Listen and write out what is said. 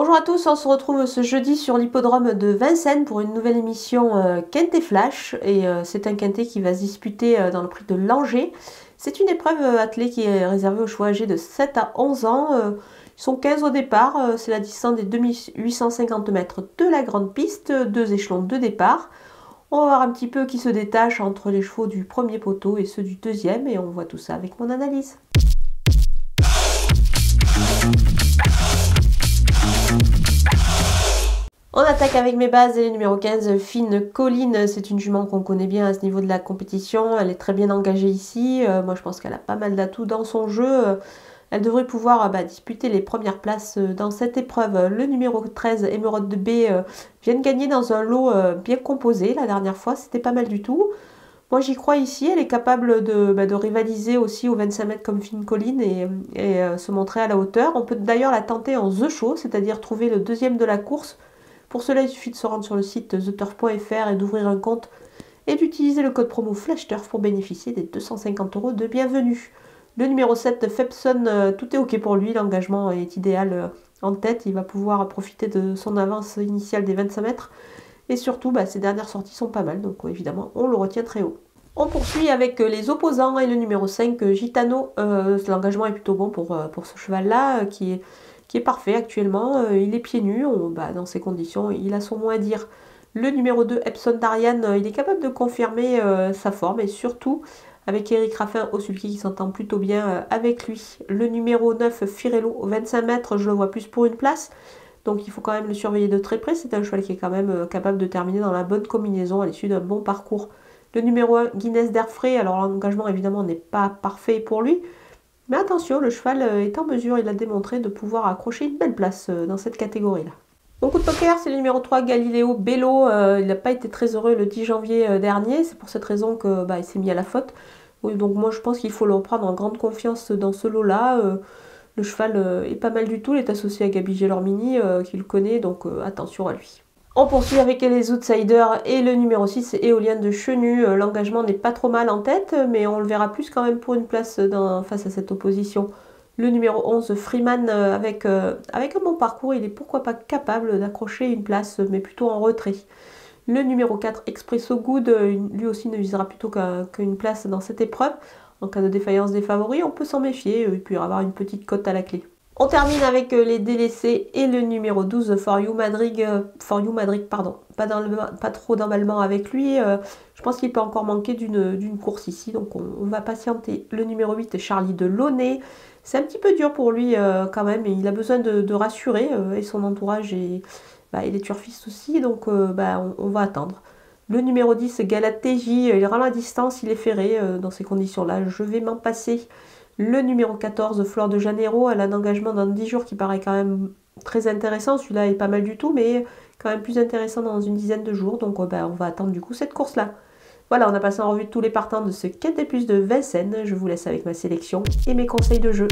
Bonjour à tous, on se retrouve ce jeudi sur l'hippodrome de Vincennes pour une nouvelle émission Quintet Flash. Et c'est un quintet qui va se disputer dans le prix de Langeais. C'est une épreuve attelée qui est réservée aux chevaux âgés de 7 à 11 ans. Ils sont 15 au départ, c'est la distance des 2850 mètres de la grande piste, 2 échelons de départ. On va voir un petit peu qui se détache entre les chevaux du premier poteau et ceux du deuxième, et on voit tout ça avec mon analyse. On attaque avec mes bases et le numéro 15, Fine Colline. C'est une jument qu'on connaît bien à ce niveau de la compétition. Elle est très bien engagée ici. Moi, je pense qu'elle a pas mal d'atouts dans son jeu. Elle devrait pouvoir disputer les premières places dans cette épreuve. Le numéro 13, Émeraude de B, vient de gagner dans un lot bien composé. La dernière fois, c'était pas mal du tout. Moi, j'y crois ici. Elle est capable de rivaliser aussi aux 25 mètres comme Fine Colline et se montrer à la hauteur. On peut d'ailleurs la tenter en The Show, c'est-à-dire trouver le deuxième de la course. Pour cela, il suffit de se rendre sur le site theturf.fr et d'ouvrir un compte et d'utiliser le code promo FlashTurf pour bénéficier des 250 € de bienvenue. Le numéro 7, Fepson, tout est ok pour lui, l'engagement est idéal en tête, il va pouvoir profiter de son avance initiale des 25 mètres et surtout ses dernières sorties sont pas mal, donc évidemment on le retient très haut. On poursuit avec les opposants et le numéro 5, Gitano. L'engagement est plutôt bon pour ce cheval-là qui est parfait actuellement. Il est pieds nus, dans ces conditions, il a son mot à dire. Le numéro 2, Epson d'Ariane, il est capable de confirmer sa forme et surtout avec Eric Raffin au sulky qui s'entend plutôt bien avec lui. Le numéro 9, Firello, au 25 mètres, je le vois plus pour une place. Donc il faut quand même le surveiller de très près. C'est un cheval qui est quand même capable de terminer dans la bonne combinaison à l'issue d'un bon parcours. Le numéro 1, Guinness d'Airfray, alors l'engagement évidemment n'est pas parfait pour lui. Mais attention, le cheval est en mesure, il a démontré, de pouvoir accrocher une belle place dans cette catégorie-là. Mon coup de poker, c'est le numéro 3, Galileo Bello. Il n'a pas été très heureux le 10 janvier dernier. C'est pour cette raison qu'il s'est mis à la faute. Oui, donc moi, je pense qu'il faut le reprendre en grande confiance dans ce lot-là. Le cheval est pas mal du tout. Il est associé à Gabi Gelormini, qui le connaît, donc attention à lui. On poursuit avec les outsiders et le numéro 6, Éolienne de Chenu. L'engagement n'est pas trop mal en tête, mais on le verra plus quand même pour une place face à cette opposition. Le numéro 11, Freeman, avec un bon parcours, il est pourquoi pas capable d'accrocher une place, mais plutôt en retrait. Le numéro 4, Expresso Good, lui aussi ne visera plutôt qu'une place dans cette épreuve. En cas de défaillance des favoris, on peut s'en méfier, il peut y avoir une petite cote à la clé. On termine avec les délaissés et le numéro 12, For You Madrid, pardon. Pas trop d'emballement avec lui. Je pense qu'il peut encore manquer d'une course ici, donc on va patienter. Le numéro 8, Charlie de Launay. C'est un petit peu dur pour lui quand même, et il a besoin de rassurer, et son entourage il est turfiste aussi, donc on va attendre. Le numéro 10, Galatéji, il rend la distance, il est ferré dans ces conditions-là, je vais m'en passer. Le numéro 14, Fleur de Janeiro, elle a un engagement dans 10 jours qui paraît quand même très intéressant. Celui-là est pas mal du tout, mais quand même plus intéressant dans une dizaine de jours. Donc on va attendre du coup cette course-là. Voilà, on a passé en revue tous les partants de ce Quintet Plus de Vincennes. Je vous laisse avec ma sélection et mes conseils de jeu.